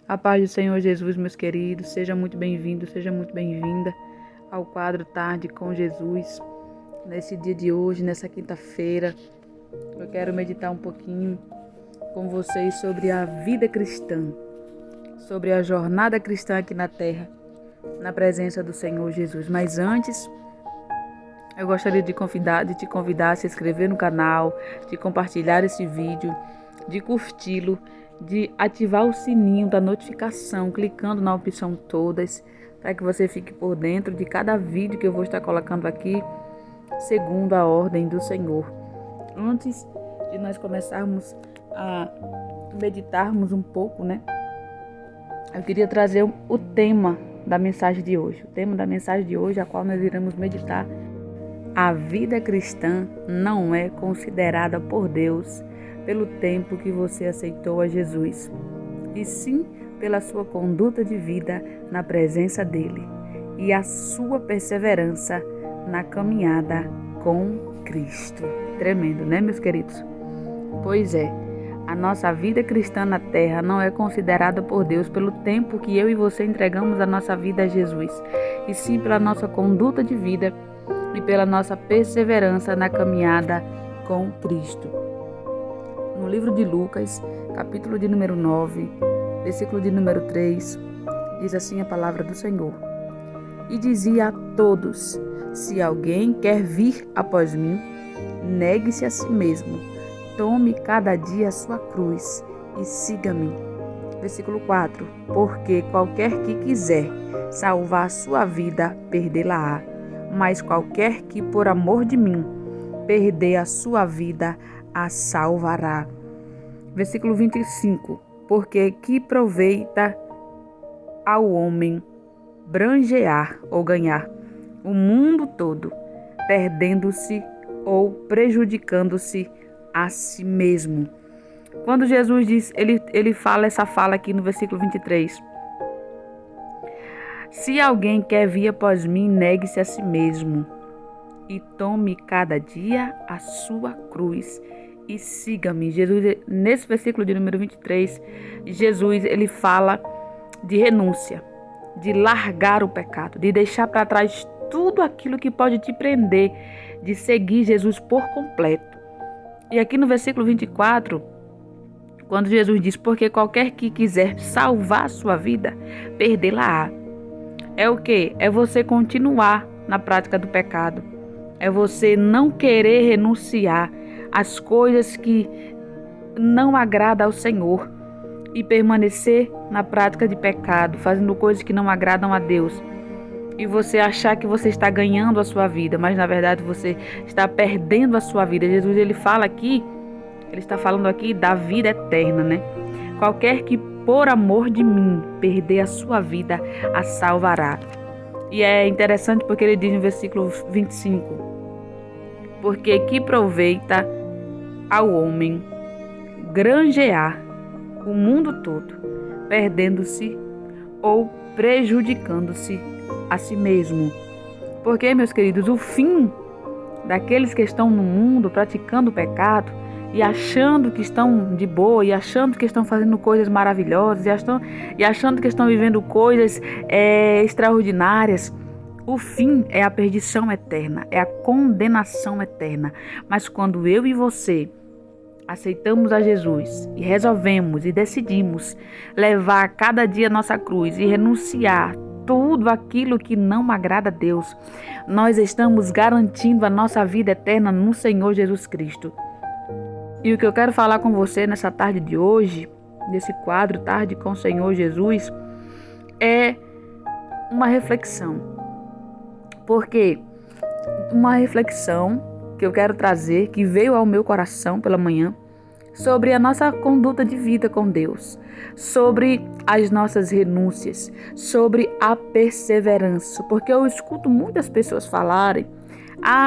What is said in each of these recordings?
A paz do Senhor Jesus, meus queridos, seja muito bem-vindo, seja muito bem-vinda ao quadro Tarde com Jesus. Nesse dia de hoje, nessa quinta-feira, eu quero meditar um pouquinho com vocês sobre a vida cristã, sobre a jornada cristã aqui na terra, na presença do Senhor Jesus. Mas antes, eu gostaria de te convidar a se inscrever no canal, de compartilhar esse vídeo, de curti-lo, de ativar o sininho da notificação, clicando na opção todas, para que você fique por dentro de cada vídeo que eu vou estar colocando aqui, segundo a ordem do Senhor. Antes de nós começarmos a meditarmos um pouco, eu queria trazer o tema da mensagem de hoje. O tema da mensagem de hoje, a qual nós iremos meditar: a vida cristã não é considerada por Deus pelo tempo que você aceitou a Jesus, e sim pela sua conduta de vida na presença dele e a sua perseverança na caminhada com Cristo. Tremendo, né, meus queridos? Pois é, a nossa vida cristã na terra não é considerada por Deus pelo tempo que eu e você entregamos a nossa vida a Jesus, e sim pela nossa conduta de vida e pela nossa perseverança na caminhada com Cristo. No livro de Lucas, capítulo de número 9, versículo de número 3, diz assim a palavra do Senhor: E dizia a todos: se alguém quer vir após mim, negue-se a si mesmo, tome cada dia a sua cruz e siga-me. Versículo 4, porque qualquer que quiser salvar a sua vida, perdê-la-á, mas qualquer que por amor de mim perder a sua vida, a salvará. Versículo 25, porque que proveita ao homem branjear ou ganhar o mundo todo, perdendo-se ou prejudicando-se a si mesmo. Quando Jesus diz, ele fala essa fala aqui no versículo 23. Se alguém quer vir após mim, negue-se a si mesmo e tome cada dia a sua cruz e siga-me. Jesus, nesse versículo de número 23, Jesus, ele fala de renúncia, de largar o pecado, de deixar para trás tudo aquilo que pode te prender, de seguir Jesus por completo. E aqui no versículo 24, quando Jesus diz: porque qualquer que quiser salvar a sua vida, perdê-la-á. É o quê? É você continuar na prática do pecado. É você não querer renunciar às coisas que não agradam ao Senhor e permanecer na prática de pecado, fazendo coisas que não agradam a Deus. E você achar que você está ganhando a sua vida, mas na verdade você está perdendo a sua vida. Jesus, ele fala aqui, ele está falando aqui da vida eterna, Qualquer que por amor de mim perder a sua vida, a salvará. E é interessante porque ele diz no versículo 25: porque que proveita ao homem granjear o mundo todo, perdendo-se ou prejudicando-se a si mesmo. Porque, meus queridos, o fim daqueles que estão no mundo praticando o pecado e achando que estão de boa, e achando que estão fazendo coisas maravilhosas, e achando que estão vivendo coisas extraordinárias, o fim é a perdição eterna, é a condenação eterna. Mas quando eu e você aceitamos a Jesus e resolvemos e decidimos levar cada dia a nossa cruz e renunciar tudo aquilo que não agrada a Deus, nós estamos garantindo a nossa vida eterna no Senhor Jesus Cristo. E o que eu quero falar com você nessa tarde de hoje, nesse quadro Tarde com o Senhor Jesus, é uma reflexão. Porque uma reflexão que eu quero trazer, que veio ao meu coração pela manhã, sobre a nossa conduta de vida com Deus, sobre as nossas renúncias, sobre a perseverança. Porque eu escuto muitas pessoas falarem: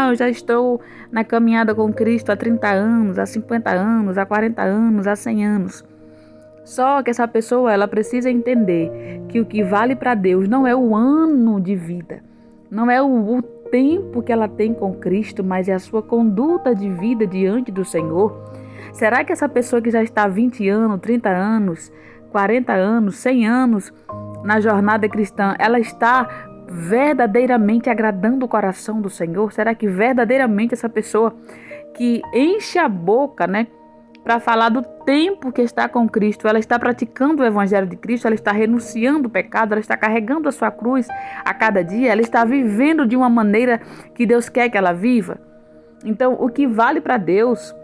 eu já estou na caminhada com Cristo há 30 anos, há 50 anos, há 40 anos, há 100 anos. Só que essa pessoa, ela precisa entender que o que vale para Deus não é o ano de vida, não é o tempo que ela tem com Cristo, mas é a sua conduta de vida diante do Senhor. Será que essa pessoa que já está há 20 anos, 30 anos, 40 anos, 100 anos na jornada cristã, ela está verdadeiramente agradando o coração do Senhor? Será que verdadeiramente essa pessoa que enche a boca, para falar do tempo que está com Cristo, ela está praticando o Evangelho de Cristo, ela está renunciando o pecado, ela está carregando a sua cruz a cada dia, ela está vivendo de uma maneira que Deus quer que ela viva? Então, o que vale para Deus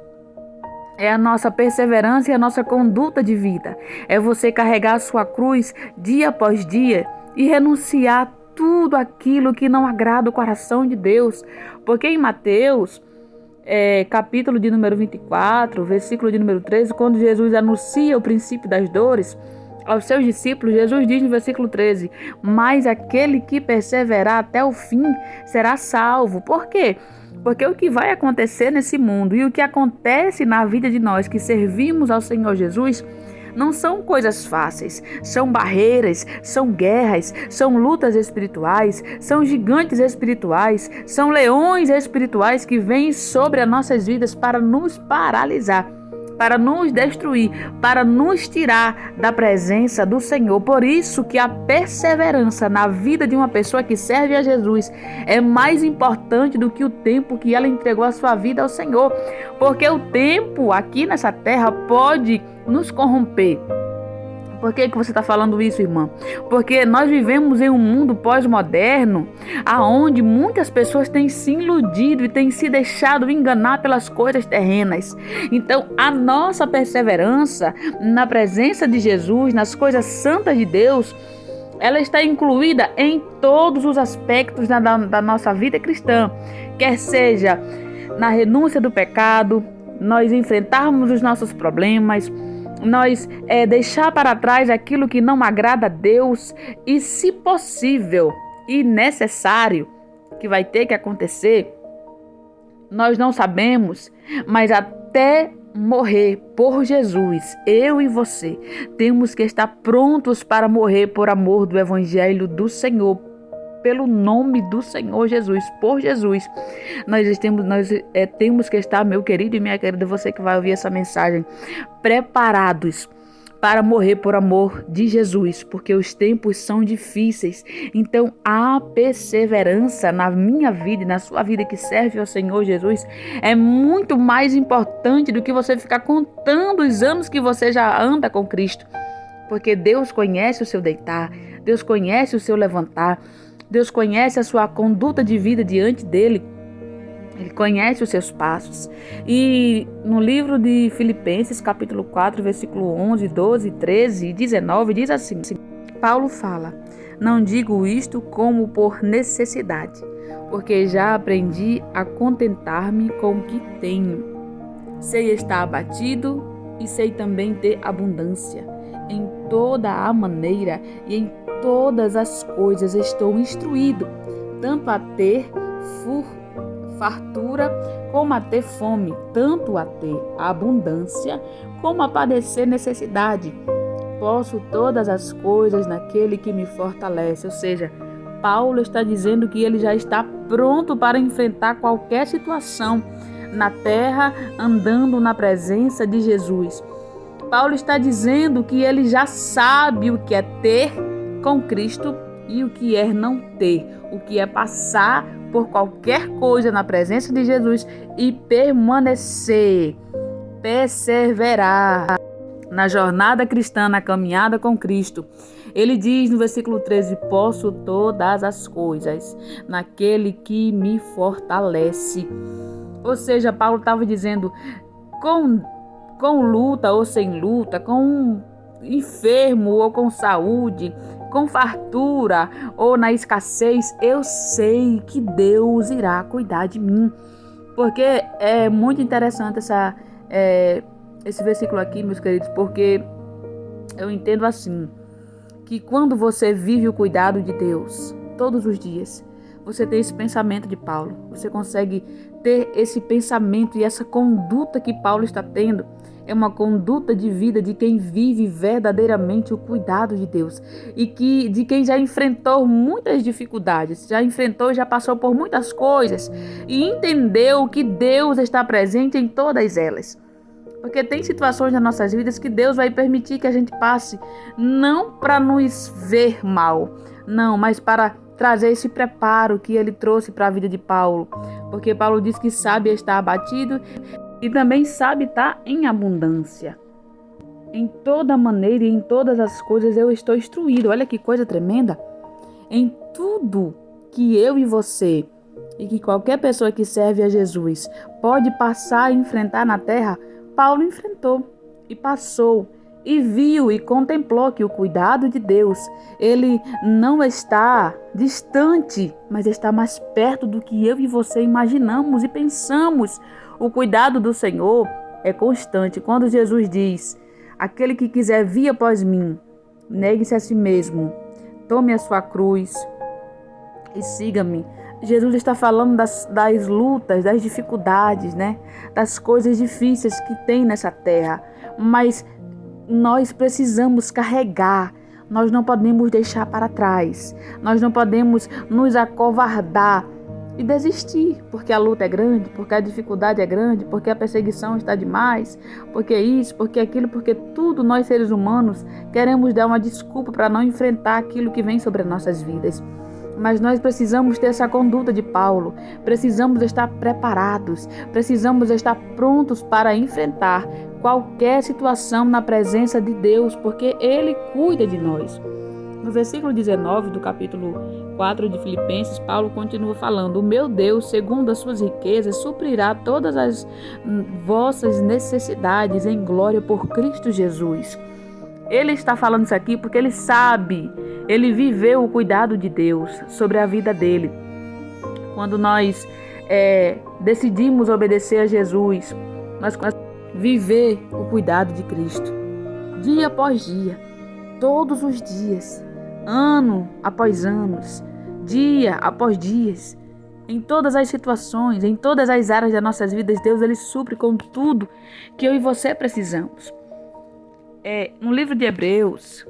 é a nossa perseverança e a nossa conduta de vida. É você carregar a sua cruz dia após dia e renunciar tudo aquilo que não agrada o coração de Deus. Porque em Mateus, capítulo de número 24, versículo de número 13, quando Jesus anuncia o princípio das dores aos seus discípulos, Jesus diz no versículo 13: mas aquele que perseverar até o fim será salvo. Por quê? Porque o que vai acontecer nesse mundo e o que acontece na vida de nós que servimos ao Senhor Jesus não são coisas fáceis, são barreiras, são guerras, são lutas espirituais, são gigantes espirituais, são leões espirituais que vêm sobre as nossas vidas para nos paralisar, para nos destruir, para nos tirar da presença do Senhor. Por isso que a perseverança na vida de uma pessoa que serve a Jesus é mais importante do que o tempo que ela entregou a sua vida ao Senhor. Porque o tempo aqui nessa terra pode nos corromper. Por que você está falando isso, irmã? Porque nós vivemos em um mundo pós-moderno, aonde muitas pessoas têm se iludido e têm se deixado enganar pelas coisas terrenas. Então, a nossa perseverança na presença de Jesus, nas coisas santas de Deus, ela está incluída em todos os aspectos da nossa vida cristã. Quer seja na renúncia do pecado, nós enfrentarmos os nossos problemas, nós deixar para trás aquilo que não agrada a Deus e, se possível e necessário, que vai ter que acontecer, nós não sabemos, mas até morrer por Jesus, eu e você, temos que estar prontos para morrer por amor do Evangelho do Senhor, pelo nome do Senhor Jesus, por Jesus. Nós temos que estar, meu querido e minha querida, você que vai ouvir essa mensagem, preparados para morrer por amor de Jesus, porque os tempos são difíceis. Então, a perseverança na minha vida e na sua vida que serve ao Senhor Jesus é muito mais importante do que você ficar contando os anos que você já anda com Cristo, porque Deus conhece o seu deitar, Deus conhece o seu levantar, Deus conhece a sua conduta de vida diante dele. Ele conhece os seus passos. E no livro de Filipenses, capítulo 4, versículo 11, 12, 13 e 19, diz assim: Paulo fala: não digo isto como por necessidade, porque já aprendi a contentar-me com o que tenho. Sei estar abatido e sei também ter abundância. Em toda a maneira e em todas as coisas estou instruído, tanto a ter fartura como a ter fome, tanto a ter abundância como a padecer necessidade. Posso todas as coisas naquele que me fortalece. Ou seja, Paulo está dizendo que ele já está pronto para enfrentar qualquer situação na terra, andando na presença de Jesus. Paulo está dizendo que ele já sabe o que é ter com Cristo e o que é não ter, o que é passar por qualquer coisa na presença de Jesus e permanecer, perseverar na jornada cristã, na caminhada com Cristo. Ele diz no versículo 13: posso todas as coisas naquele que me fortalece. Ou seja, Paulo estava dizendo, com luta ou sem luta, com enfermo ou com saúde, com fartura ou na escassez, eu sei que Deus irá cuidar de mim. Porque é muito interessante esse versículo aqui, meus queridos, porque eu entendo assim, que quando você vive o cuidado de Deus todos os dias, você tem esse pensamento de Paulo, você consegue ter esse pensamento e essa conduta que Paulo está tendo. É uma conduta de vida de quem vive verdadeiramente o cuidado de Deus e de quem já enfrentou muitas dificuldades, já passou por muitas coisas e entendeu que Deus está presente em todas elas. Porque tem situações nas nossas vidas que Deus vai permitir que a gente passe, não para nos ver mal, não, mas para trazer esse preparo que ele trouxe para a vida de Paulo. Porque Paulo diz que sabe estar abatido e também sabe estar em abundância. Em toda maneira e em todas as coisas eu estou instruído. Olha que coisa tremenda. Em tudo que eu e você e que qualquer pessoa que serve a Jesus pode passar e enfrentar na terra, Paulo enfrentou e passou e viu e contemplou que o cuidado de Deus, ele não está distante, mas está mais perto do que eu e você imaginamos e pensamos. O cuidado do Senhor é constante. Quando Jesus diz: aquele que quiser vir após mim, negue-se a si mesmo, tome a sua cruz e siga-me. Jesus está falando das lutas, das dificuldades, né? Das coisas difíceis que tem nessa terra. Mas nós precisamos carregar. Nós não podemos deixar para trás. Nós não podemos nos acovardar e desistir, porque a luta é grande, porque a dificuldade é grande, porque a perseguição está demais, porque isso, porque aquilo, porque tudo nós seres humanos queremos dar uma desculpa para não enfrentar aquilo que vem sobre as nossas vidas. Mas nós precisamos ter essa conduta de Paulo, precisamos estar preparados, precisamos estar prontos para enfrentar qualquer situação na presença de Deus, porque Ele cuida de nós. No versículo 19 do capítulo 4 de Filipenses, Paulo continua falando: o meu Deus, segundo as suas riquezas, suprirá todas as vossas necessidades em glória por Cristo Jesus. Ele está falando isso aqui porque ele sabe, ele viveu o cuidado de Deus sobre a vida dele. Quando nós decidimos obedecer a Jesus, nós viver o cuidado de Cristo, dia após dia, todos os dias, ano após anos, dia após dias, em todas as situações, em todas as áreas das nossas vidas, Deus ele supre com tudo que eu e você precisamos. No livro de Hebreus,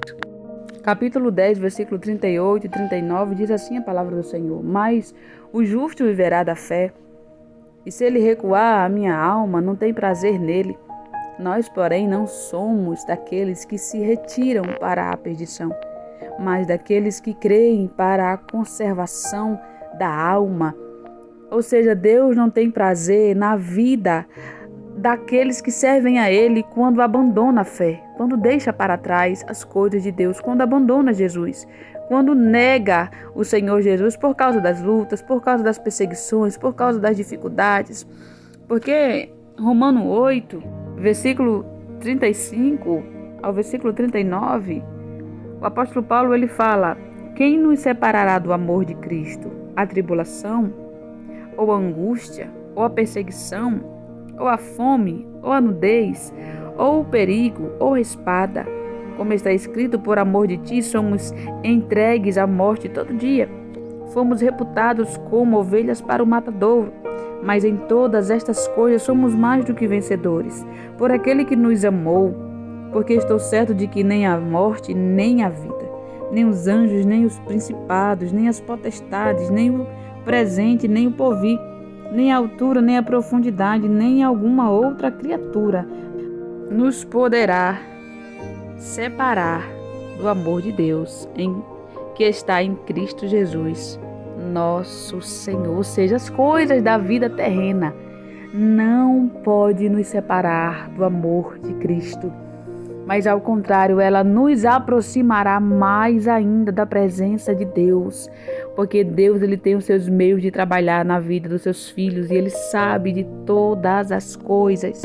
capítulo 10, versículo 38 e 39, diz assim a palavra do Senhor: mas o justo viverá da fé, e se ele recuar, a minha alma não tem prazer nele. Nós, porém, não somos daqueles que se retiram para a perdição, mas daqueles que creem para a conservação da alma. Ou seja, Deus não tem prazer na vida daqueles que servem a Ele quando abandona a fé, quando deixa para trás as coisas de Deus, quando abandona Jesus, quando nega o Senhor Jesus por causa das lutas, por causa das perseguições, por causa das dificuldades. Porque Romanos 8, versículo 35 ao versículo 39, o apóstolo Paulo ele fala: quem nos separará do amor de Cristo? A tribulação, ou a angústia, ou a perseguição, ou a fome, ou a nudez, ou o perigo, ou a espada. Como está escrito: por amor de ti somos entregues à morte todo dia. Fomos reputados como ovelhas para o matadouro. Mas em todas estas coisas somos mais do que vencedores, por aquele que nos amou. Porque estou certo de que nem a morte, nem a vida, nem os anjos, nem os principados, nem as potestades, nem o presente, nem o porvir, nem a altura, nem a profundidade, nem alguma outra criatura nos poderá separar do amor de Deus que está em Cristo Jesus, nosso Senhor. Ou seja, as coisas da vida terrena não podem nos separar do amor de Cristo, mas ao contrário, ela nos aproximará mais ainda da presença de Deus, porque Deus ele tem os seus meios de trabalhar na vida dos seus filhos e Ele sabe de todas as coisas.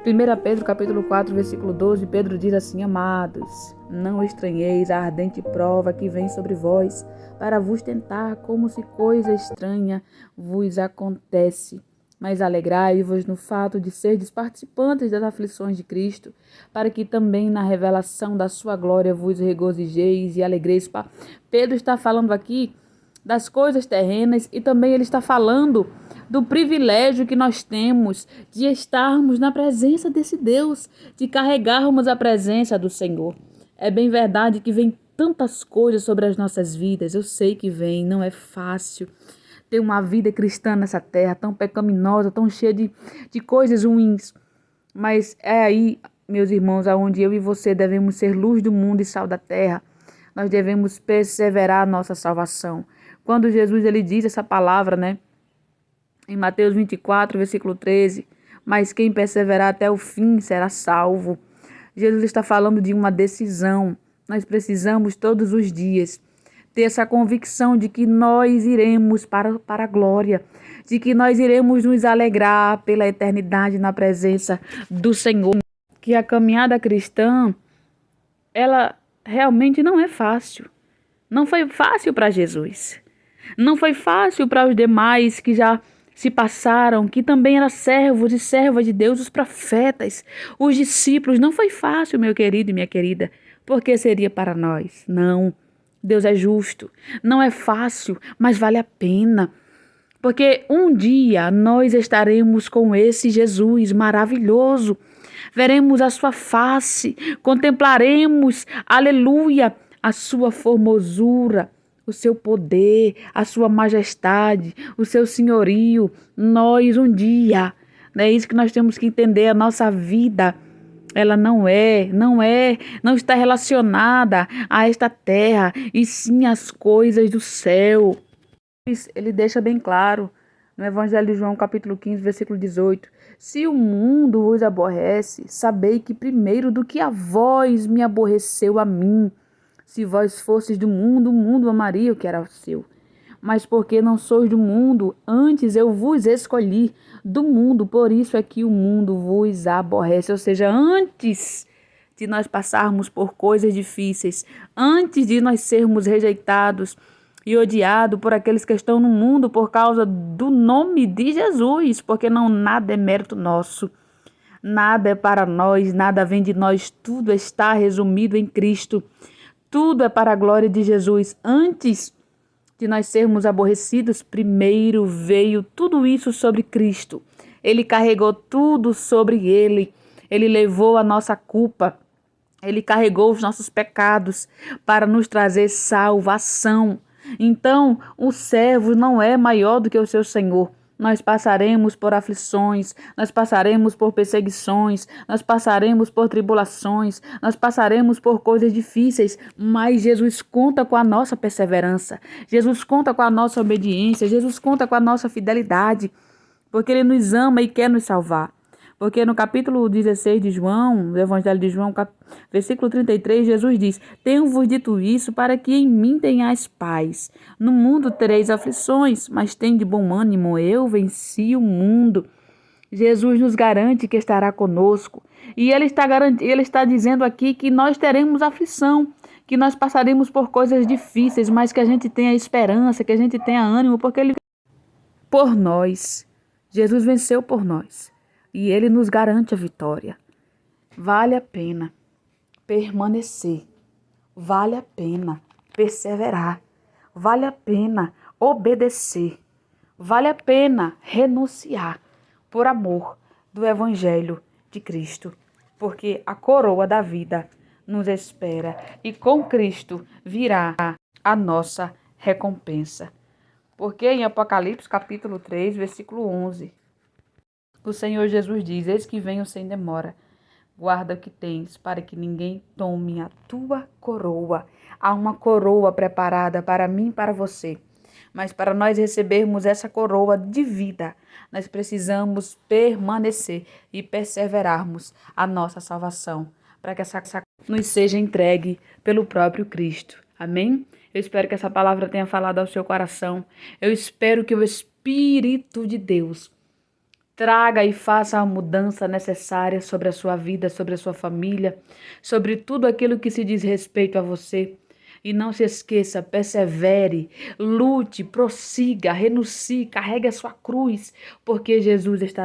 1 Pedro capítulo 4, versículo 12, Pedro diz assim: amados, não estranheis a ardente prova que vem sobre vós, para vos tentar como se coisa estranha vos acontece. Mas alegrai-vos no fato de serdes participantes das aflições de Cristo, para que também na revelação da sua glória vos regozijeis e alegreis. Pedro está falando aqui das coisas terrenas e também ele está falando do privilégio que nós temos de estarmos na presença desse Deus, de carregarmos a presença do Senhor. É bem verdade que vem tantas coisas sobre as nossas vidas, eu sei que vem, não é fácil ter uma vida cristã nessa terra tão pecaminosa, tão cheia de coisas ruins. Mas é aí, meus irmãos, aonde eu e você devemos ser luz do mundo e sal da terra. Nós devemos perseverar a nossa salvação. Quando Jesus ele diz essa palavra, né, em Mateus 24, versículo 13, mas quem perseverar até o fim será salvo. Jesus está falando de uma decisão. Nós precisamos todos os dias ter essa convicção de que nós iremos para a glória, de que nós iremos nos alegrar pela eternidade na presença do Senhor. Que a caminhada cristã, ela realmente não é fácil. Não foi fácil para Jesus. Não foi fácil para os demais que já se passaram, que também eram servos e servas de Deus, os profetas, os discípulos. Não foi fácil, meu querido e minha querida. Porque seria para nós? Não. Deus é justo. Não é fácil, mas vale a pena. Porque um dia nós estaremos com esse Jesus maravilhoso. Veremos a sua face, contemplaremos, aleluia, a sua formosura, o seu poder, a sua majestade, o seu senhorio. Nós um dia, é isso que nós temos que entender, a nossa vida, ela não está relacionada a esta terra, e sim às coisas do céu. Ele deixa bem claro no Evangelho de João, capítulo 15, versículo 18. Se o mundo vos aborrece, sabei que primeiro do que a vós me aborreceu a mim. Se vós fosseis do mundo, o mundo amaria o que era seu. Mas porque não sois do mundo, antes eu vos escolhi do mundo, por isso é que o mundo vos aborrece. Ou seja, antes de nós passarmos por coisas difíceis, antes de nós sermos rejeitados e odiados por aqueles que estão no mundo por causa do nome de Jesus, porque não nada é mérito nosso. Nada é para nós, nada vem de nós, tudo está resumido em Cristo. Tudo é para a glória de Jesus. Antes de nós sermos aborrecidos, primeiro veio tudo isso sobre Cristo. Ele carregou tudo sobre ele. Ele levou a nossa culpa. Ele carregou os nossos pecados para nos trazer salvação. Então, o servo não é maior do que o seu senhor. Nós passaremos por aflições, nós passaremos por perseguições, nós passaremos por tribulações, nós passaremos por coisas difíceis, mas Jesus conta com a nossa perseverança, Jesus conta com a nossa obediência, Jesus conta com a nossa fidelidade, porque Ele nos ama e quer nos salvar. Porque no capítulo 16 de João, do Evangelho de João, versículo 33, Jesus diz: tenho-vos dito isso para que em mim tenhais paz. No mundo tereis aflições, mas tende bom ânimo, eu venci o mundo. Jesus nos garante que estará conosco. E Ele está dizendo aqui que nós teremos aflição, que nós passaremos por coisas difíceis, mas que a gente tenha esperança, que a gente tenha ânimo, porque Ele por nós. Jesus venceu por nós. E Ele nos garante a vitória. Vale a pena permanecer. Vale a pena perseverar. Vale a pena obedecer. Vale a pena renunciar por amor do Evangelho de Cristo. Porque a coroa da vida nos espera e com Cristo virá a nossa recompensa. Porque em Apocalipse capítulo 3, versículo 11, o Senhor Jesus diz: eis que venho sem demora. Guarda o que tens, para que ninguém tome a tua coroa. Há uma coroa preparada para mim e para você. Mas para nós recebermos essa coroa de vida, nós precisamos permanecer e perseverarmos a nossa salvação, para que essa nos seja entregue pelo próprio Cristo. Amém? Eu espero que essa palavra tenha falado ao seu coração. Eu espero que o Espírito de Deus traga e faça a mudança necessária sobre a sua vida, sobre a sua família, sobre tudo aquilo que se diz respeito a você. E não se esqueça, persevere, lute, prossiga, renuncie, carregue a sua cruz, porque Jesus está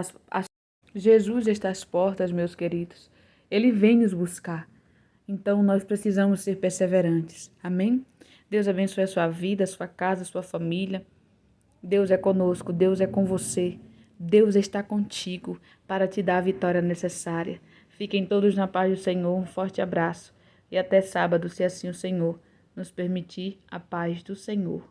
às portas, meus queridos. Ele vem nos buscar. Então nós precisamos ser perseverantes. Amém? Deus abençoe a sua vida, a sua casa, a sua família. Deus é conosco, Deus é com você. Deus está contigo para te dar a vitória necessária. Fiquem todos na paz do Senhor. Um forte abraço. E até sábado, se assim o Senhor nos permitir, a paz do Senhor.